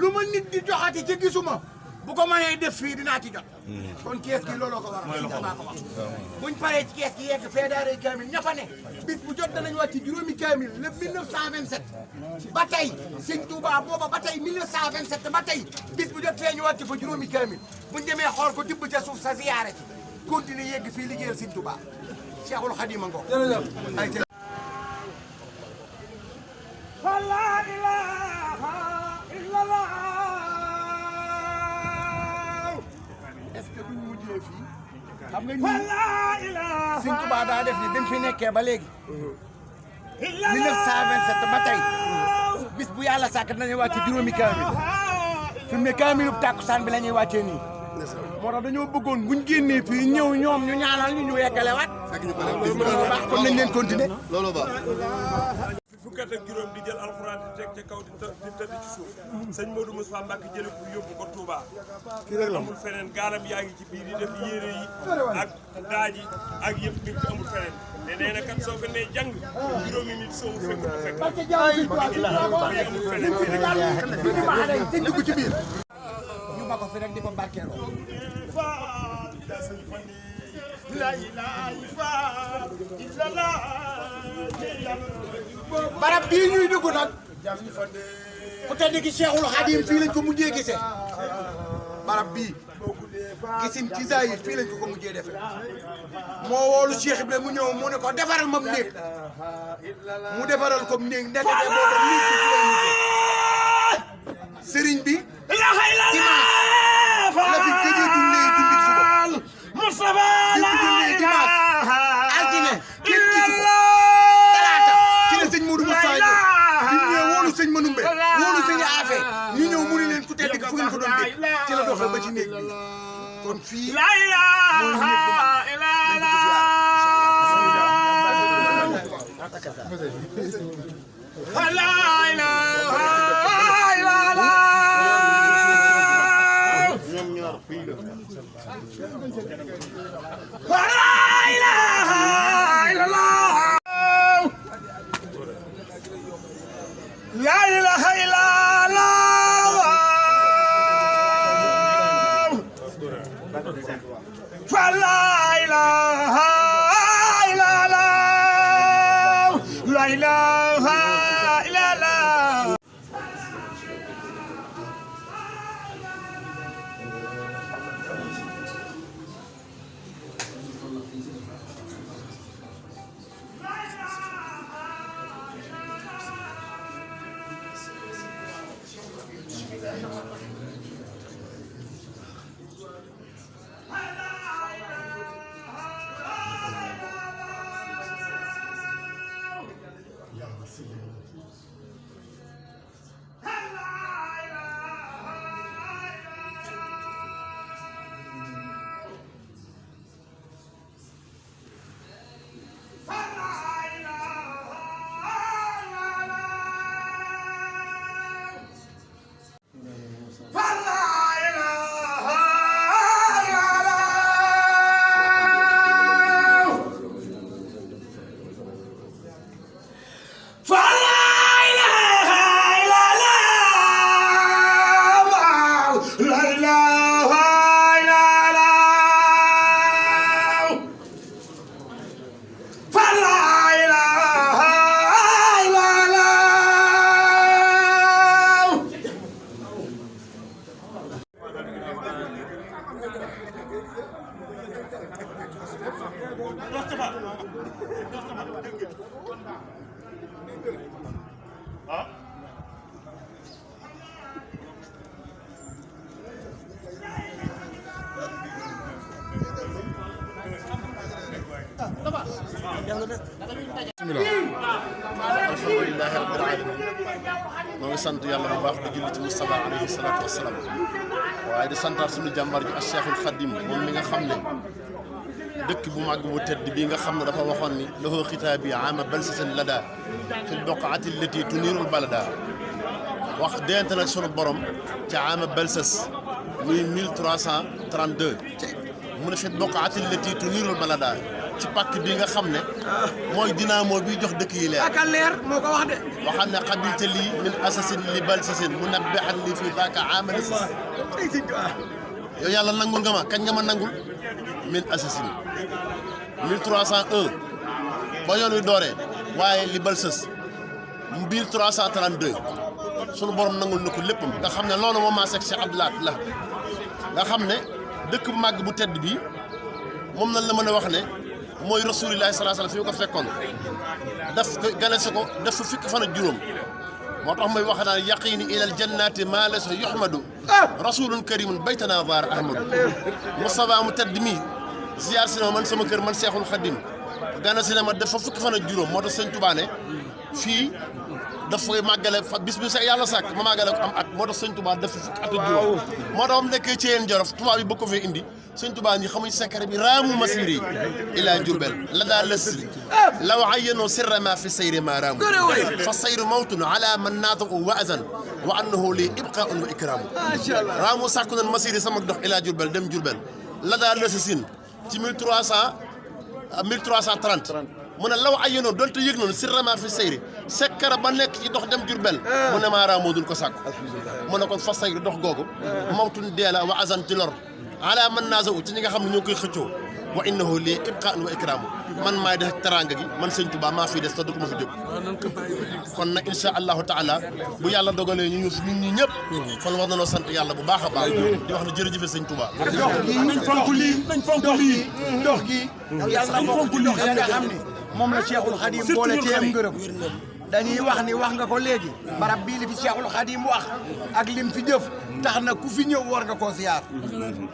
lu ma nit di joxati ci gisuma bu ko mënee def fii dinaa ci jot kon kees gi looloo ko waral si tabaa ko wax buñ paree ci kees gi yegg fee daaree kaamil ña fa ne bis bu jot danañ wàcc juróomi kaamil le 1927 ba tey sëñ Touba booba ba tey 1927 ba tey bis bu jot fee ñu wàcc fa juróomi kaamil buñ demee xool ko tibb ca suuf sa ziyaare ci continuer yegg fii liggéeyal sëñ Touba Cheikhul Khadim a ngo la ilaha illallah est-ce que duñ mujjee fii xam nga ñun Sëñ Tuubaa daa def ni bi mu fi nekkee ba léegi 1927 ba tey bis bu yàlla sàkk nañuy wàcce juróomi kaamil fi mu ne kaamilub tàkkusaan bi la ñuy wàccee nii moo tax dañoo bëggoon buñ génnee fii ñëw ñoom ñu ñaanal ñu yeggalewaat loolu baax kon nañ leen continuer loolu baax fukki at ak juróom di jël alxuraan di teg ca kaw di tëdd ci suuf sëñ Modou Moustapha Mbacke jële ko yóbbu ko Touba amul feneen gaalam yaa ngi ci biir di def yére yi ak daaji ak yëpp mi ngi amul feneen te nee na kat soo ko nee jàng juróomi nit soo mu fekk du fekk amul feneen sëñ dugg ci biir ñu ba ko fi rek di ko barkeeloo la ilaha illallah barab bii ñuy dugg nag ku tedd ki Cheikhul Khadim fii lañ ko mujjee gisee barab bii gisin ci zahir fii lañ ko mujjee defee moo woolu Cheikh Ibrahima mu ñëw mu ne ko defaral ma néeg mu defaral ko néeg ndekete boobu néeg bi fi lay mujjee sëriñ bi dimanche la fi gëjee jullee julli suba Mustafa la fi jullee dimanche altine kenn gisu ko sëñ Modou Moussa Diop bi ñu ñëwee wóolu sëñ Manoumbe wóolu sëñ Afe ñu ñëw mu ne leen ku tedd fu ngeen ko doon dégg ci la doxee ba ci néeg bi kon fii la ilaha illallah La ilaha illallah fa la ilaha illallah la ilaha illallah alhamdulilah rabbil alamin moo ngi sant yàlla bu baax di julli ci Mustafa alayhi salaatu wasalaam waaye di santaat suñu jàmbar ji ak Cheikhul Khadim moom mi nga xam ne dëkk bu màgg bu tedd bii nga xam ne dafa waxoon ni lahu xitaabi ama balsasin lada fil boqaati allati tuniirul balada wax dénte nag sunu borom ca ama balsas muy 1332 mu ne fil boqaati allati tuniirul balada ci pàkk bi nga xam ne mooy dynamo bi jox dëkk yi leer ak leer moo ko wax de waxam ne xabilte lii min asasin li bal sasin mu nabbihan lii fii daaka amali sas yow yàlla nangul nga ma kañ nga ma nangul min asasin 1301 ba yoon wi dooree waaye li bal sës 1332 sunu borom nangul na ko léppam nga xam ne loolu moom maa seeg Cheikh Abdoulaye la nga xam ne dëkk bu màgg bu tedd bii moom nañ la mën a wax ne mooy rasulillahi sallallahu alayhi wasallam fi mu ko fekkoon daf ko ganese ko def fa fukki fan ak juróom moo tax may wax naan yaqini ilal jannati maa laysa yuhmadu rasulun karimun baytana var ahmadu Moustapha mu tedd mii ziar si na man sama kër man Seexul Xadim ganese na ma def fa fukki fan ak juróom moo tax sëñ Tuubaa ne fii daf koy màggale fa bis bi sa yàlla sàkk ma màggale ko am at moo tax sëñ Tuubaa def fa fukki at ak juróom moo tax mu nekkee ci yéen Jolof tubaab yi bëgg ko fee indi sëñ Tuubaa ñi xamuñ secret bi raamu masiri ila Jurbel la daa lësri law ayyanoo sirra ma fi sayri ma raamu fa sayru mawtun ala man naatahu wa azan wa annahu li ibqaun wa ikramu raamu sàkku nan masiri sama dox ila Jurbel dem Jurbel la daa lësi sin ci 1330 mu ne law ayyanoo doonte yëg noonu sirra ma fi sayri secret ba nekk ci dox dem Jurbel mu ne maa raamoo dul ko sàkku mu ne kon fa sayru dox googu mawtun deela wa azan ci lor ala man naasaw ci ñi nga xam ne ñoo koy xëccoo wa innahu lii ibqaa'un wa ikraamu man maay def teraanga gi man sëñ Tuubaa maa fi des te dugg ma fi jóg kon nag insha allahu taala bu yàlla dogalee ñu ñun ñi ñëpp kon war nañoo sant yàlla bu baax a baax di wax ne jërëjëfe sëñ Tuubaa nañ fonk lii nañ fonk lii dox gi yàlla bokk ci dox ya nga xam ni moom la Cheikhul Khadim boole ci am ngërëm dañuy wax ni wax nga ko léegi barab bii li fi Cheikhul Khadim wax ak lim fi jëf tax na ku fi ñëw war nga koo ziyaar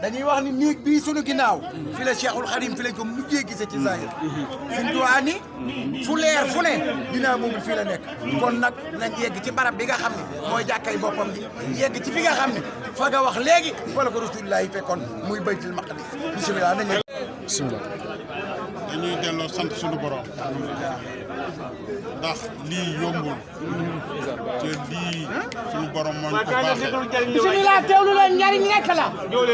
dañuy wax ni néeg bii sunu ginnaaw fi la Cheikhul Khadim fi lañ ko mujjee gisee ci zahir Sëñ Tuubaa ni fu leer fu ne dinaa moom fii la nekk kon nag nañ yegg ci barab bi nga xam ne mooy jàkkay boppam bi yegg ci fi nga xam ne fa nga wax léegi fa la ko Rasulullah yi fekkoon muy baytul maqdis bismillah nañ bismillah dañuy delloo sant suñu borom ndax lii yombul te lii suñu borom moo ñu ko baaxee. bismillah teewlu leen njariñ rekk la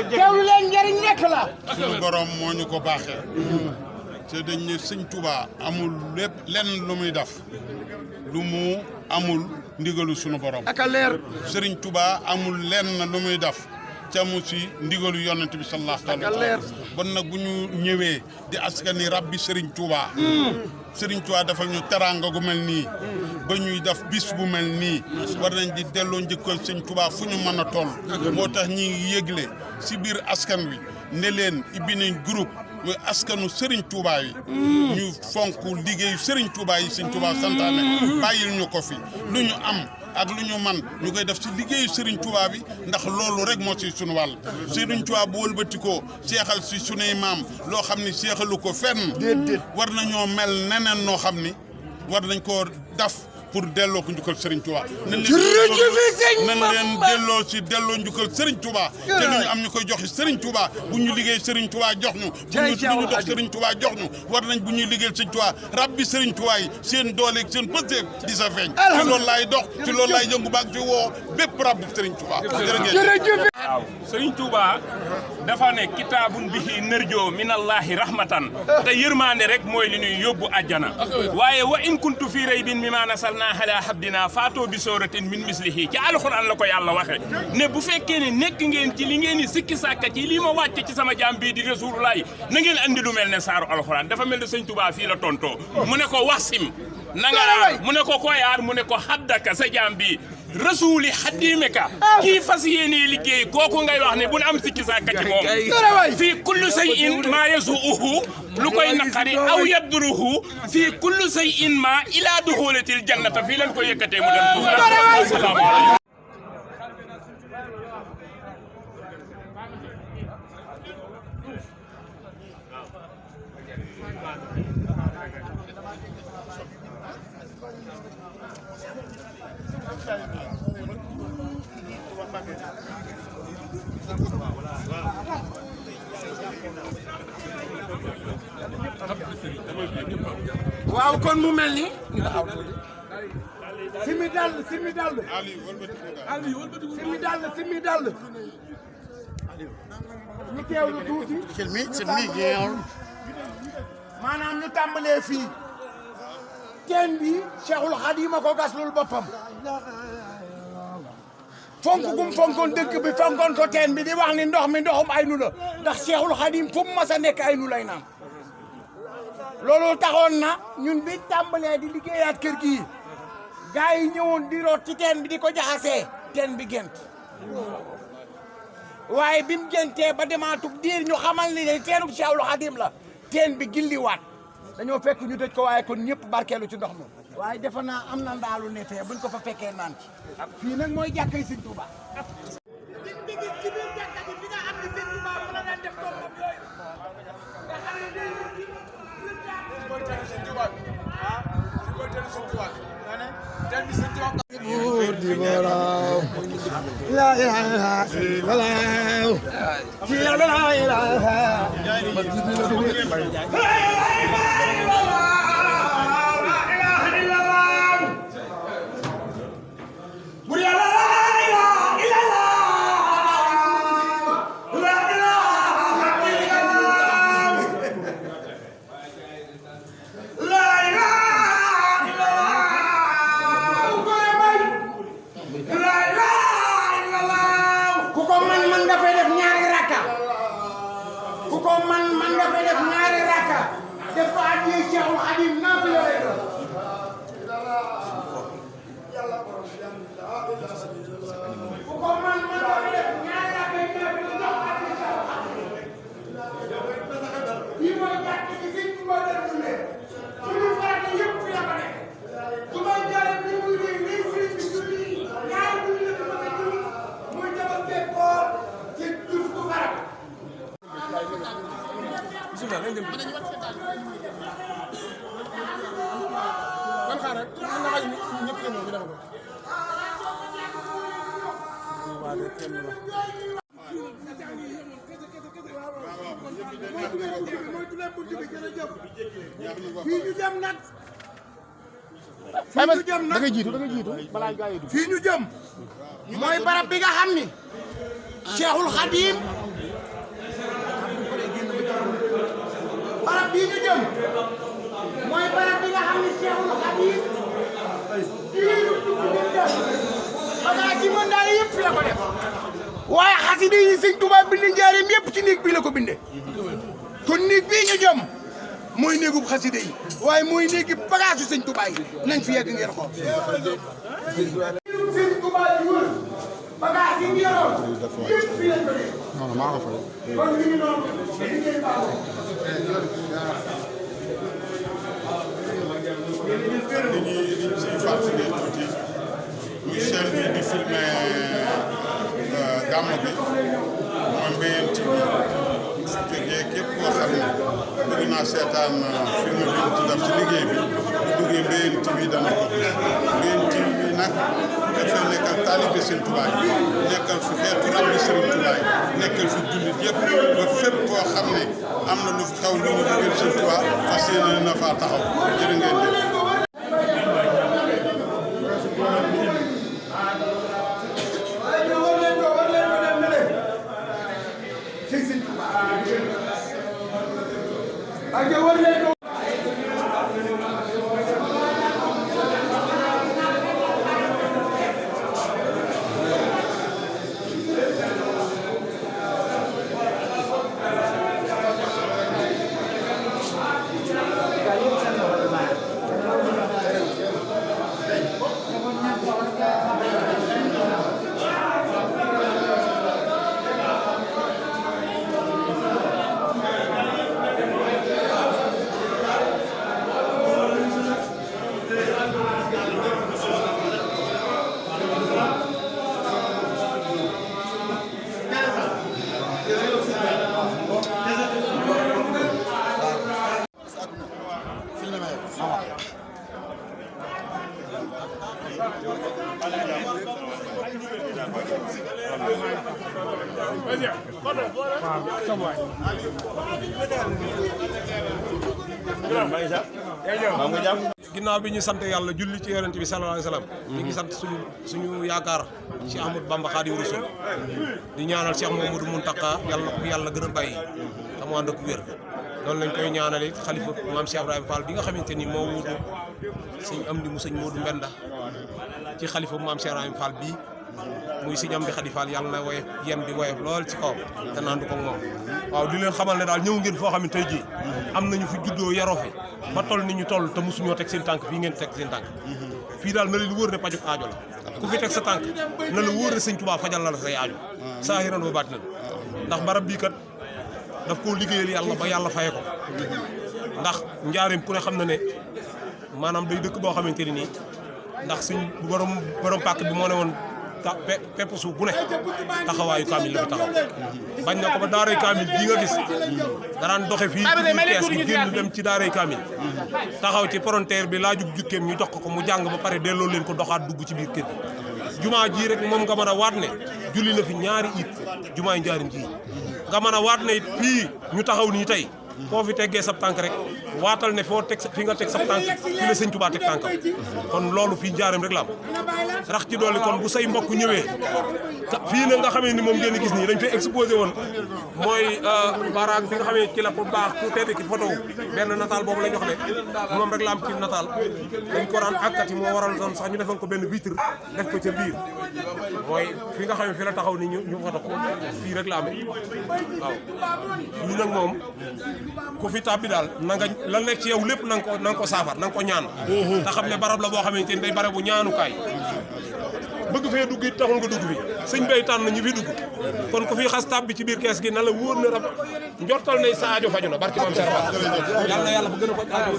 teewlu leen njariñ rekk la suñu borom moo ñu ko baaxee te dañ ne sëñ Touba amul lépp lenn lu muy def lu mu amul ndigalu suñu borom. ak a leer Sëriñ Touba amul lenn lu muy def ca mu si ndigalu yonent bi sallallahu alayhi wa sallam bon nag bu ñu ñëwee di askani rabbi Sëriñ Touba. Sëriñ Tuubaa defal ñu teraanga gu mel nii ba ñuy def bis bu mel nii war nañ di delloo njëkkal Sëriñ Tuubaa fu ñu mën a toll moo tax ñi yëgle si biir askan wi ne leen ibbi nañ groupe muy askanu Sëriñ Tuubaa yi ñu fonk liggéeyu Sëriñ Tuubaa yi Sëriñ Tuubaa santaane bàyyil ñu ko fi lu ñu am ak lu ñu man ñu koy def si liggéeyu Serigne Touba bi ndax loolu rek moo si sunu wàll Serigne Touba bu wëlbatikoo seexal si sunuy maam loo xam ni seexalu ko fenn war nañoo mel neneen noo xam ni war nañ koo daf pour delloo ko njukkal Serigne Touba nañ leen delloo si delloo njukkal Serigne Touba te lu ñu am ñu koy joxe Serigne Touba bu ñu liggéey Serigne Touba jox ñu bu ñu dox Serigne Touba jox ñu war nañ bu ñuy liggéeyal Serigne Touba rabbi Serigne Touba yi seen dooleeg seen pësteef di sa feeñ ci loolu laay dox ci loolu laay yëngu baag ci woo bépp rabbi Serigne Touba jërëjëf waaw Serigne Touba dafa ne kitaabun bihi nërjoo minallahi rahmatan te yërmaande rek mooy li ñuy yóbbu àjjana waaye wa in kuntu fii raybin mimmaa nasalnaa alaa abdinaa faatoo bi sooratin min mislihi ci alxuraan la ko yàlla waxe ne bu fekkee ne nekk ngeen ci li ngeen di sikki sàkka ci lii ma wàcce ci sama jaam bii di rasulullahi na ngeen andi lu mel ne saaru alxuraan dafa mel ne Sëñ Touba fii la tontoo mu ne ko waxsim na nga aar mu ne ko koy aar mu ne ko haddaka sa jaam bii rasuuli xaddiimeka kii fas yéenee liggéey kooku ngay wax ne bu am sikki sàkka ci moom fii kullu shay'in maa yasuuhu lu koy naqari aw yadduruhu fii kullu shay'in maa ilaa duxuulatil jannata fii leen ko yëkkatee mu dem asalaamaaleykum waaw kon mu mel ni simi dal simi dal simi dal ñu teewlu tuuti c'est mi maanaam ñu tàmbalee fii teen bi Cheikhul Khadim a ko gaslul boppam fonk gum fonkoon dëkk bi fonkoon ko teen bi di wax ni ndox mi ndoxum aynu la ndax Cheikhul Khadim fu mu mas a nekk aynu lay naan loolu taxoon na ñun bi tàmbalee di liggéeyaat kër gii gars yi ñëwoon di root ci teen bi di ko jaxasee teen bi gént waaye bi mu géntee ba demaatug diir ñu xamal ni ne teenub Cheikhul Khadim la teen bi gilliwaat dañoo fekk ñu tëj ko waaye kon ñëpp barkeelu ci ndox mi waaye defe naa am na ndaalu ne fee buñ ko fa fekkee naan ci fii nag mooy jàkkay Sëñ Touba di gis ci biir jàkka ji fi nga xam ne Sëñ Touba fa la daan def tombam yooyu nga xam ne day koy tere Sëñ Touba koy tere Sëñ Touba teen bi Sëñ Touba buur di borom la ilaha illallah ci la ilaha man nga fay def ñaari rakka def ko addiya Cheikhul Khadim naa ko yore ku ko man nga fay def ñaari rakka yi def ko jox addiya Cheikhul Khadim yi mooy jàkk ci Sëñ Touba def ne suñu farata yëpp fi la ko def su may jaare bi muy réy réy sëriñ bi julli ñaari julli la ko mën a julli muy jabal bee koor ci juf ku farata man xaaral man na xaj ñëpp ñëw ñu def ko fii ñu jëm nag da ngay jiitu balaa gaa yi fii ñu jëm mooy barab bi nga xam ni Cheikhul Khadim barab bii ñu jëm mooy barab bi nga xam ne Cheikhul Khadim diiru tukki bi def xanaa ci mën daal yëpp la ko def waaye xasida yi Sëñ Tuubaa bind njaareem yëpp ci néeg bii la ko bindee kon néeg bii ñu jëm mooy néegub xasida yi waaye mooy néegi bagaasu Sëñ Tuubaa yi nañ fi yegg ngeen xool Sëñ Tuubaa yi wër bagaas yi ñu yoroon yëpp fii lañ ko def non maa ko fay kon ñu ngi noonu liggéey baax dañuy siy fàttali tuuti muy chaîne bi di filmé gàmmu bi mooy Mbéyeen TV bu fi jógee képp koo xam ne bëgg naa seetaan film bi ñu ci def ci liggéey bi bu duggee Mbéyeen TV dana ko gis Mbéyeen TV bi nag dafay nekkal taalibe Sëñ Tuubaa yi nekkal fi xeetu rabbi Sëriñ Tuubaa yi nekkal fi jullit yëpp ba fépp koo xam ne am na lu fi xaw lu ñu liggéey Sëñ Tuubaa fas yéene na faa taxaw jërë ngeen jëf. ginnaaw bi ñu sant yàlla julli ci yonent bi sallallahu alayhi wasallam ñu ngi sant suñu yaakaar Cheikh Ahmadou Bamba Khadimu Rasul di ñaanal Cheikh Mamadou Mountakha yàlla na ko yàlla gën a bàyyi te mu ànd ak wér noonu lañ koy ñaanale xalifa maam Cheikh Ibrahima Fall bi nga xamante ni moo wuutu sëñ Amdi mu sëñ Modou Mbenda ci xalifa maam Cheikh Ibrahima Fall bii muy sëñ Amdi Khady Fall yàlla na woyof yem bi woyof lool ci kawam te naandu ko moom waaw di leen xamal ne daal ñëw ngeen foo xam ne tey jii am nañu fi juddoo yaroo fi ba toll ni ñu toll te mosuñoo teg seen tànk fii ngeen teg seen tànk fii daal na leen wóor ne pajuk aajo la ku fi teg sa tànk na la wóor ne sëñ Tuubaa fajal la say aajo saahiran wa baatinan ndax barab bii kat daf koo liggéeyal yàlla ba yàlla faye ko ndax njaareem ku ne xam na ne maanaam day dëkk boo xamante ni nii ndax suñ borom pàkk bi moo ne woon pepp suuf bu ne taxawaayu kaamil la fi taxaw bañ na ko ba daaray kaamil bii nga gis daraan doxe fii ci kees gi génn dem ci daaray kaamil taxaw ci frontière bi laajug jukkeem ñu jox ko mu jàng ba pare delloo leen ko doxaat dugg ci biir kër gi jumaa ji rek moom nga mën a waat ne julli na fi ñaari it jumaay njaarim ji nga mën a waat ne it fii ñu taxaw nii tey foo fi teggee sab tànk rek waatal ne foo teg fi nga teg sab tànk fi la sëñ Tuubaa teg tànkam kon loolu fii njaareem rek la am rax ci dolli kon bu say mbokk ñëwee fii na nga xamee ni moom ngeen gis nii dañ fay exposé woon mooy baraag bi nga xamee ci la pour baax ku tedd ki photo benn nataal boobu la ñu wax ne moom rek la am ci nataal dañ ko daan akkati moo waral doon sax ñu defoon ko benn vitre def ko ca biir mooy fi nga xamee fi la taxaw ni ñu photo ko fii rek la amee waaw fii nag moom ku fi tàbbi daal na nga lan nekk ci yow lépp na nga ko saafar na nga ko ñaan te xam ne barab la boo xamante ni day bare bu ñaanukaay bëgg fee dugg it taxul nga dugg fi sëñ bay tànn ñu fi dugg kon ku fi xas tàbbi ci biir kees gi na la wóor ne rab njortal ne sa aajo faju na barki maam Cheikh Fall yàlla na yàlla bu gën a faj aajo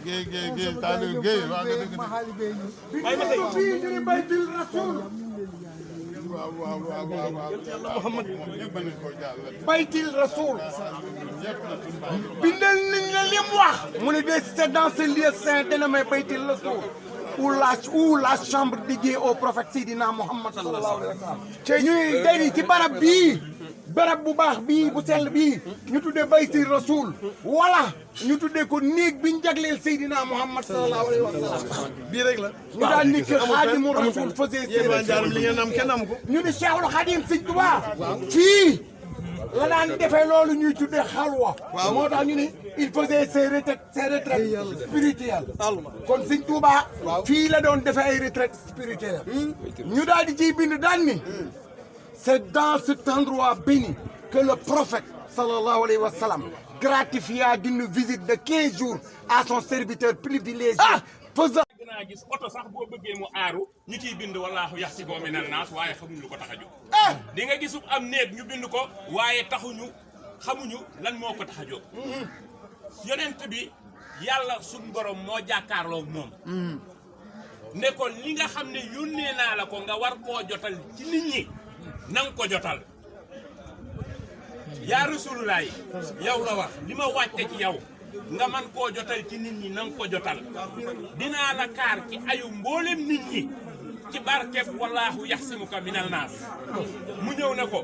Géey Saliou Géey waa nga dëgg baytil rasul baytil rasul bindal nañ la lim wax mu ne de c'est dans ce lieu saint dénommé baytil rasul où la chambre dédiée au prophète Seydina Muhammad sallallahu alayhi wa sallam ñuy day ci barab bii barab bu baax bii bu sell bii ñu tuddee bayti rasul wala ñu tuddee ko néeg biñ jagleel Seydina Muhammad sallallahu alayhi wa sallam bii rek la ñu daan ni que Xaadimu Rasul faisait li ngeen am kenn am ko ñu ni Cheikhul Xadim Sëñ Tuubaa fii la daan defee loolu ñuy tuddee xalwa moo tax ñu ni il faisait ses retraites spirituelles kon Sëñ Tuubaa fii la doon defee ay retraites spirituelles ñu daal di ciy bind daan ni c'est dans cet endroit béni que le prophète sallallahu alayhi wa sallam gratifia d'une visite de 15 jours à son serviteur privilégié faisant naa gis oto sax boo bëggee mu aaru ñu ciy bind wallaahu yaxsibuhu minan naas waaye xamuñu lu ko tax a jóg di nga gisub am néeg ñu bind ko waaye xamuñu lan moo ko tax a jóg yonent bi yàlla suñ borom moo jàkkaarloo moom ne ko li nga xam ne yónnee naa la ko nga war koo jotal ci nit ñi nang ko jotal yaa Rasulullah yow la wax li ma wàcce ci yow nga man koo jotal ci nit ñi nang ko jotal dinaa la kaar ci ayu mboolem nit ñi ci barkeb wallaahu yaxsimuka minal naas mu ñëw ne ko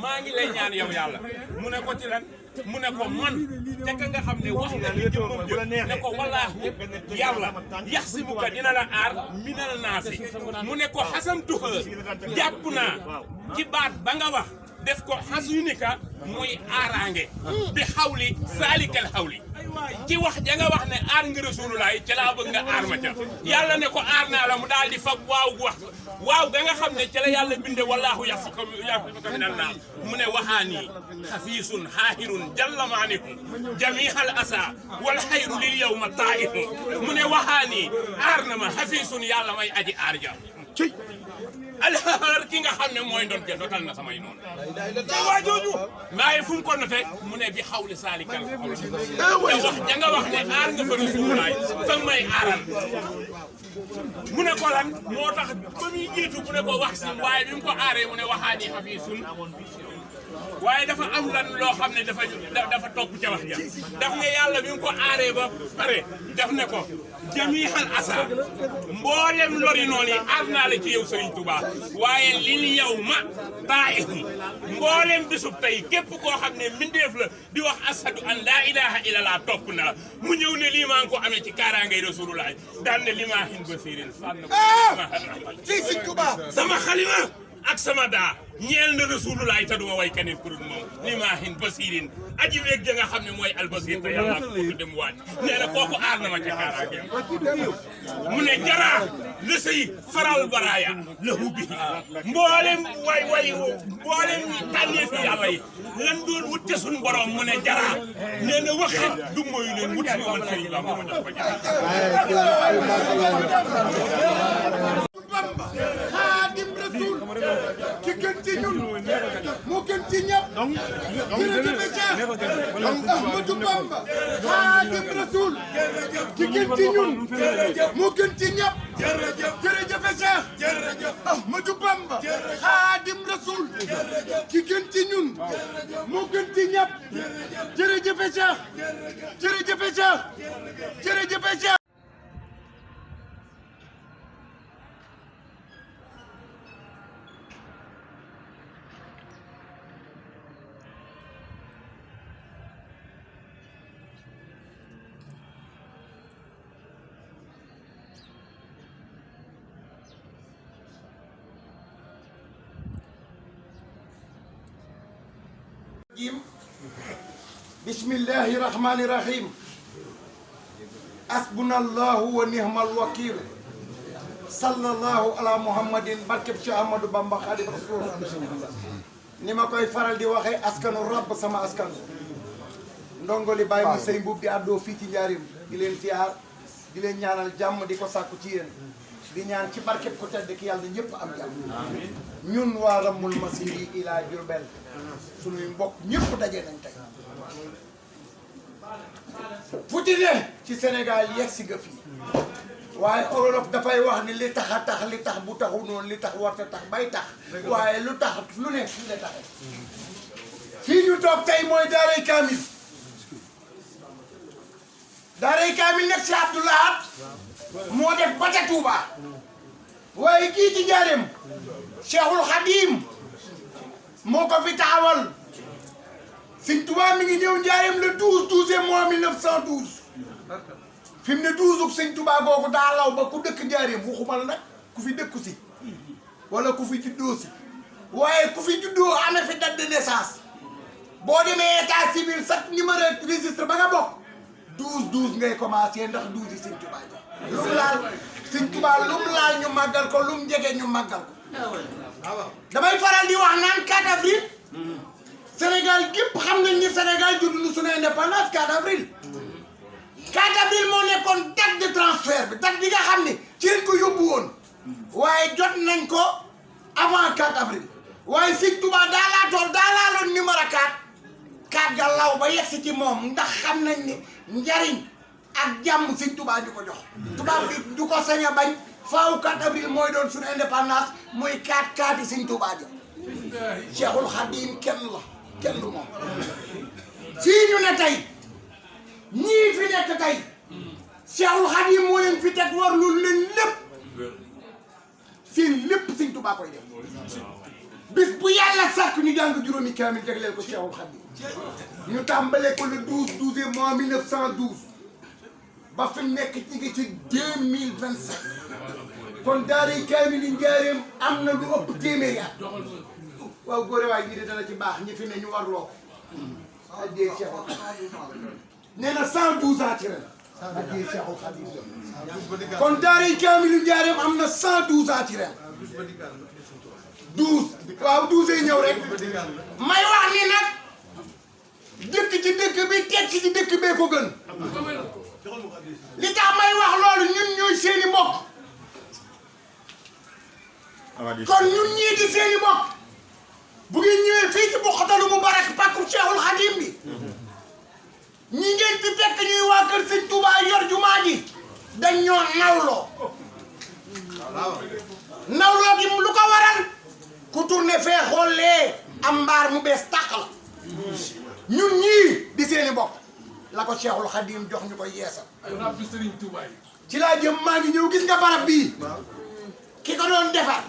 maa ngi lay ñaan yow yàlla mu ne ko ci lan mu ne ko man te ka nga xam ne wax na li jëmmam jë ne ko wallaahu yàlla yaxsimuka dina la aar minal naasi mu ne ko xasamtuha jàpp naa ci baat ba nga wax def ko xasunika muy aaraange bi xawli saalikal xawli ci wax ja nga wax ne aar nga Rasulullah ci laa bëgg nga aar ma ca yàlla ne ko aar naa la mu daal di fab waaw ga nga xam ne ci la yàlla binde wallaahu yaxsimuka minan naas mu ne waxaanii xafiisun xaahirun jallamaanihu jamihal asa wal xayru lil yawma taa'ihu mu ne waxaanii aar na ma xafiisun yàlla may aji aar ja alxar ki nga xam ne mooy ndon ja dotal na samay noonu te waa jooju maaye fu mu ko note mu ne bi xawli saalikal te wax ja nga wax ne aar nga fa Rasulullaay fa may aaral mu ne ko lan moo tax ba muy jiitu mu ne ko wax si waaye bi mu ko aaree mu ne waxaani xafiisun waaye dafa am lan loo xam ne dafa topp ca wax ja daf ne yàlla bi mu ko aaree ba pare daf ne ko jamiixal asa mboolem lori noonu yi aar naa la ci yow Serigne Touba waaye lil yow ma taa'ihi mboolem bisub tey képp koo xam ne mbindeef la di wax ashadu an laa ilaha illallah topp na la mu ñëw ne lii maa ngi ko amee ci kaaraangay Rasulullah daan ne limaahin basirin sànn ci Serigne Touba sama xalima ak sama daa ñeel na Rasulullah te duma way keneen ku dul moom limaahin basirin aji weeg ja nga xam ne mooy albasir te yàlla ko dem waaj nee na kooku aar na ma ca kaaraangeem mu ne jaraa la say faral baraaya la hubbi mboolem mboolem tànneefi yàlla yi lan doon wut ca suñu borom mu ne jaraa nee na waxit du mooyu leen wut si ma man Sëriñ Bamba ma jox ko Bamba Xaadim Rasul ki gën ci ñun moo gën ci ñëpp jërëjëf Cheikh Ahmadou Bamba Xaadim Rasul ki gën ci ñun moo gën ci ñëpp jërëjëf Cheikh Ahmadou Bamba Xaadim Rasul ki gën ci ñun moo gën ci ñëpp jërëjëf Cheikh jërëjëf Cheikh bismillahi rahmani rahim asbunallahu wa ni'mal wakil sallallahu ala muhammadin barkeb Cheikh Ahmadou Bamba Khadim Rasul ni ma koy faral di waxee askanu rabb sama askan ndongo li bàyyi mu sëy mbub di àddoo fii ci njaarim di leen siyaar di leen ñaanal jàmm di ko sàkku ci yéen di ñaan ci barkeb ko tedd ki yàlla ñëpp am jàmm ñun waa Ramul Masiri ila Diourbel sunuy mbokk ñëpp daje nañ tey futi ne ci Sénégal yegg si nga fii waaye Wolof dafay wax ni li tax a tax li tax bu taxu noonu li tax warta tax bay tax waaye lu tax lu ne fii la taxe fii ñu toog tey mooy daaray kaamil nag si Abdou Lahad moo def ba ca Touba waaye kii ci njaareem Cheikhul Khadim moo ko fi taxawal Sëñ Touba mi ngi ñëw njaareem le 12 mois 1912 fi mu ne 12 uk Sëñ Touba googu daa law ba ku dëkk njaareem waxuma la nag ku fi dëkku si wala ku fi juddoo si waaye ku fi juddoo amee fi date de naissance boo demee état civil sax numéro registre ba nga bokk 12 ngay commencé ndax 12 yi Sëñ Touba ji lu mu laal Sëñ Touba lu mu laal ñu màggal ko lu mu jege ñu màggal ko damay faral di wax naan 4 avril Sénégal gépp xam nañ ni Sénégal judd na suñu indépendance 4 avril 4 avril moo nekkoon date de transfert bi date bi nga xam ne ci lañ ko yóbbu woon waaye jot nañ ko avant 4 avril waaye Sëñ Touba daa laaloon numéro 4 ga law ba yegsi ci moom ndax xam nañ ni njariñ ak jàmm Sëñ Touba ñu ko jox tubaab bi du ko sañ a bañ faaw 4 avril mooy doon suñu indépendance muy 4 yi Sëñ Touba ja Cheikhul Khadim kenn du moom fii ñu ne tey ñii fi nekk tey Cheikhul Khadim moo leen fi teg war lu leen lépp seen lépp Sëñ Touba koy def bis bu yàlla sàkk ñu jàng juróomi kaamil jagleel ko Cheikhul Khadim ñu tàmbalee ko le 12 mois 1912 ba fi mu nekk ci ngi ci 2025 kon daaray kaamil yi njaareem am na lu ëpp téeméeri at waaw góore waay bii de dana ci baax ñi fi ne ñu warloo ko addiyee Cheikhul Khadim nee na 112 ans ci ren addiyee Cheikhul Khadim kon daaray kaamil yi njaareem am na 112 ans ci ren 12 waaw 12 yi ñëw rek may wax ni nag dëkk ci dëkk bi tekki ci dëkk bee ko gën li tax may wax loolu ñun ñooy seeni mbokk kon ñun ñii di seeni bokk bu ngeen ñëwee fii ci Boukhatoul Moubarak pàkku Cheikhul Khadim bi ñi ngeen fi fekk ñuy waa kër Sëñ Touba yor jumaa ji dañ ñoo nawloo nawloo gi lu ko waral ku tourné fee xoolee am mbaar mu bees tàq la ñun ñii di seeni bokk la ko Cheikhul Khadim jox ñu koy yeesal ci laa jëm maa ngi ñëw gis nga barab bii ki ko doon defar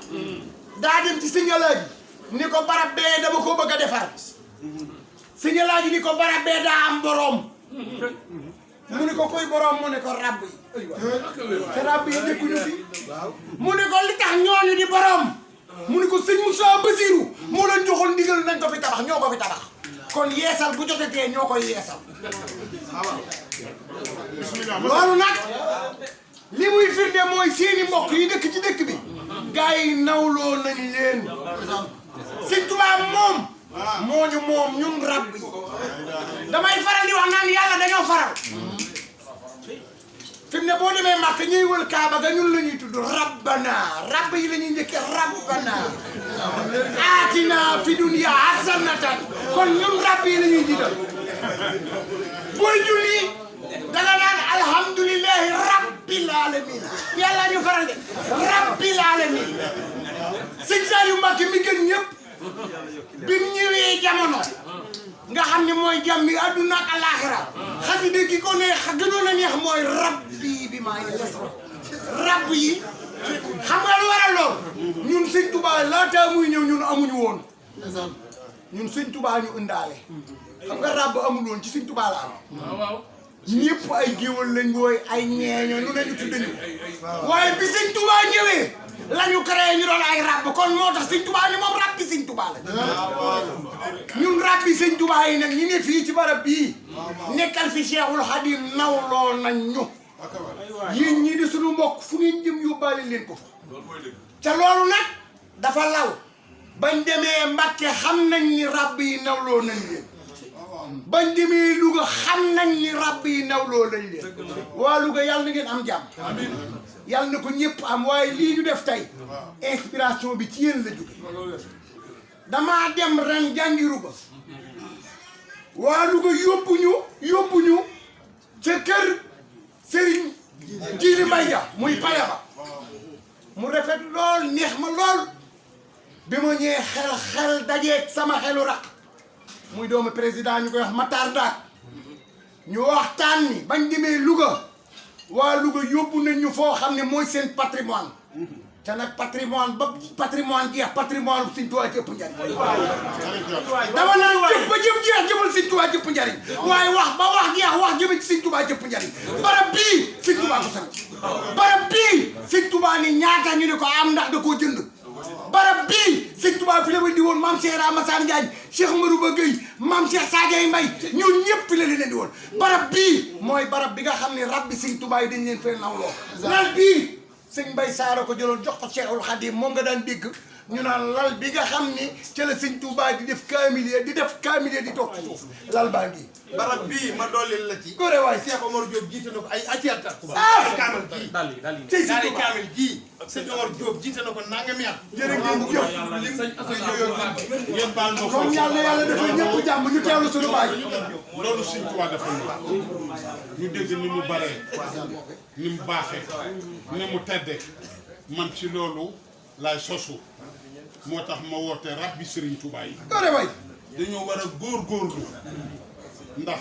daa dem ci Sëñ Alaaji ni ko barab bee dama ko bëgg a defar Sëñ Alaaji ni ko barab bee daa am boroom mu ni ko koy boroom mu ne ko ràbb yi te ràbb yi nekkuñu fi mu ne ko li tax ñooñu di boroom mu ne ko sëñ Moussa Basirou moo leen joxoon ndigal nañ ko fi tabax ñoo ko fi tabax kon yeesal bu jotetee ñoo koy yeesal loolu nag li muy firnde mooy seeni mbokk yi dëkk ci dëkk bi gars yi nawloo nañ leen Sëñ Tuubaa moom moo ñu moom ñun rab yi damay faral di wax naan yàlla dañoo faral fi mu ne boo demee màkk ñuy wël kaaba ga ñun la ñuy tudd rabbana rabb yi la ñuy njëkkee rabbana aatina fi dunya hasanatan kon ñun rabb yi la ñuy jiital booy julli danga naan alhamdulillahi rabbil alamin yàlla ñu faral de rabbil alamin sëñ Saliou Mbacké mi gën ñëpp bi mu ñëwee jamono nga xam ne mooy jàmmi àdduna ak alaaxira xasida gi ko ne gënoon a neex mooy rabbi bi maa ngi les rabb yi xam nga lu waral lool ñun sëñ Touba laataa muy ñëw ñun amuñu woon ñun sëñ Touba ñu ëndaale xam nga rabb amul woon ci sëñ Touba la am ñëpp ay géwal lañ wooy ay ñeeño lu ne ñu tudd ñu waaye bi sëñ Touba ñëwee la ñu créé ñu doon ay rabb kon moo tax sëñ Touba ni moom rabbi sëñ Touba la ñun rabbi sëñ Touba yi nag ñu ne fii ci barab bii nekkal fi Cheikhul Khadim nawloo nañ ñu yéen ñii di suñu mbokk fu ngeen jëm yóbbaale leen ko fa ca loolu nag dafa law bañ demee Mbàkke xam nañ ni rabb yi nawloo nañ leen bañ demee Louga xam nañ ni rabb yi nawloo nañ leen waa Louga yàlla na ngeen am jàmm yàlla na ko ñëpp am waaye lii ñu def tey inspiration bi ci yéen la jóge damaa dem ren jàngi Louga waa Louga yóbbu ñu ca kër Serigne Djili Mbaye Dia muy paya ba mu rafet lool neex ma lool bi ma ñëwee xel dajeeg sama xelu raq muy doomu président ñu koy wax Matar Daak ñu waxtaan ni bañ demee Louga waa Louga yóbbu nañ ñu foo xam ne mooy seen patrimoine te nag patrimoine ba patrimoine jeex patrimoine Sëñ Tuubaa jëpp njariñ dama naan jëpp ba jëpp jeex jëmal Sëñ Tuubaa jëpp njariñ waaye wax ba wax jeex wax jëme ci Sëñ Tuubaa jëpp njariñ barab bii Sëñ Tuubaa ko sant barab bii Sëñ Tuubaa ni ñaata ñu ne ko am ndax da koo jënd barab bii Sëñ Tuubaa fi la di woon maam Cheikh Ramassane Ndiagne Cheikh Marouba Gueye maam Cheikh Sadio Mbaye ñun ñëpp fi la leen di woon barab bii mooy barab bi nga xam ne rabbi Sëñ Tuubaa yi dañ leen fay nawloo lal bii sëñ Mbaye Saara ko jëloon jox ko Cheikhul Khadim moom nga daan dégg ñu naan lal bi nga xam ni ca la Sëñ Tuubaa di def kaamil di toog ci suuf lal baa ngi barab bii ma dooleel la ci. góore waay Cheikh Omar Diop jiite na ko ay ati at. kaamil gii tey Sëñ Tuubaa kaamil gii sëñ Omar Diop jiite na ko nangami at. jërë ngeen jëf ngeen baal ma comme foofu yàlla dafa ñëpp jàmm ñu teewlu suñu baay loolu Sëñ Tuubaa dafa ñu dégg ni mu baree ni mu baaxee ni mu tedde man ci loolu laay sosu moo tax ma woote rabbi Sëriñ Tuubaa yi góore waay dañoo war a góorgóorlu ndax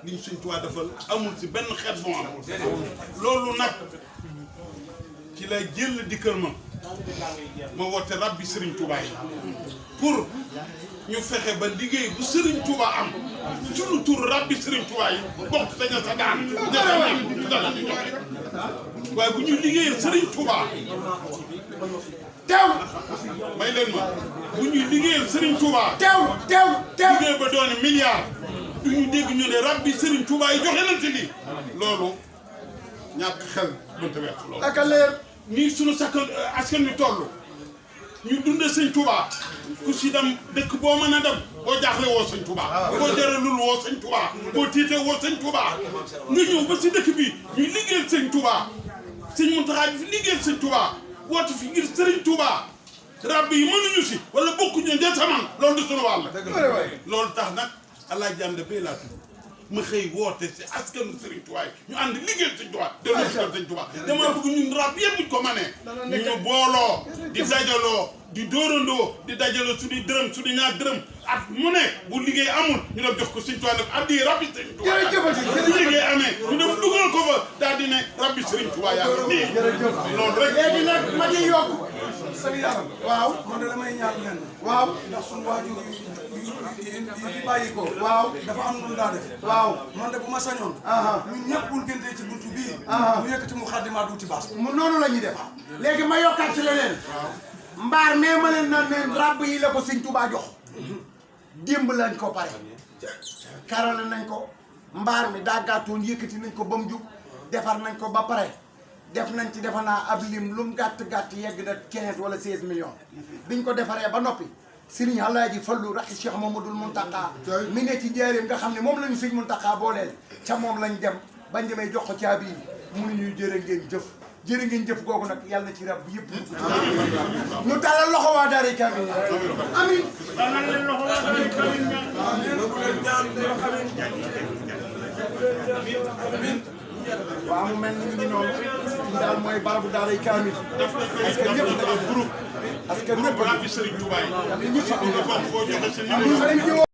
liñ Sëñ Tuubaa defal amul ci benn xeet moo am loolu nag ci lay jël dikkal ma woote rabbi Sëriñ Tuubaa yi pour ñu fexe ba liggéey bu Sëriñ Tuubaa am sunu tur rabbi Sëriñ Tuubaa yi bokk sa ña sa daan ña sa ñam dala di joxe waaye bu ñu liggéeyee Sëriñ Tuubaa teew may leen ma bu ñuy liggéeyal Sëriñ Tuubaa teew liggéey ba doone milliard du ñu dégg ñu ne rabbi Sëriñ Tuubaa yi joxe nañ ci lii loolu ñàkk xel mënta weesu loolu aka leer nii sunu sakkan askan wi toll ñu dundee Sëñ Tuubaa ku si dem dëkk boo mën a dem boo jaaxle woo Sëñ Tuubaa boo jaralul woo Sëñ Tuubaa boo tiitee woo Sëñ Tuubaa nga ñëw ba si dëkk bi ñuy liggéeyal Sëñ Tuubaa Sëñ Muntaxaa bi fi liggéeyal Sëñ Tuubaa woote fi ngir Serigne Touba rabbi yi mënuñu si wala bokkuñu de saman loolu du sunu wàll loolu tax nag allah jàmde bay laa tudd ma xëy woote si askanu Serigne Touba ñu ànd liggéey Serigne Touba delloo si Serigne Touba dama bëgg ñun rab yëpp buñ ko manee ñu booloo di dajaloo di dóorandoo di dajaloo suñuy dërëm suñu ñaar dërëm at mu ne bu liggéey amul ñu dem jox ko Serigne Touba nag addi rabbi Serigne Touba bu liggéey amee ñu dem dugal ko fa daal di ne rabbi Serigne Touba yaa ngi nii loolu rek léegi nag ma di yokk sëñ yaram waaw man de damay ñaan leen waaw ndax suñu waajur yi bàyyi ko waaw dafa am lu daa def waaw man de bu ma sañoon ñun ñëpp buñ gëntee ci buntu bii mu yëkkati mu xaddimaa duuti baas mu noonu la ñuy def léegi ma yokkaat ci leneen mbaar mais ma leen naan leen ràbb yi la ko sëñ Touba jox démb lañ ko pare karale nañ ko mbaar mi daggaatoon yëkkati nañ ko ba mu jub defar nañ ko ba pare def nañ ci defe naa ab lim lu mu gàtt yegg na 15 wala 16 millions biñ ko defaree ba noppi Serigne Alaaji Fallu raxi Cheikh Mamadou Mountakha mi ne ci njaareem nga xam ne moom la ñu sëñ Mountakha booleel ca moom lañ dem bañ demee jox ko caabi yi mu ne ñuy jërë ngeen jëf googu nag yàlla na ci rab bi yëpp ñu talal loxo waa Daaray Kamil amin talal leen loxo waa Daaray Kamil waaw mu mel ni ñu ngi noonu fii daal mooy barabu Daaray Kamil parce que ñëpp dañoo groupe parce que ñëpp rabbi Serigne Touba yi ñëpp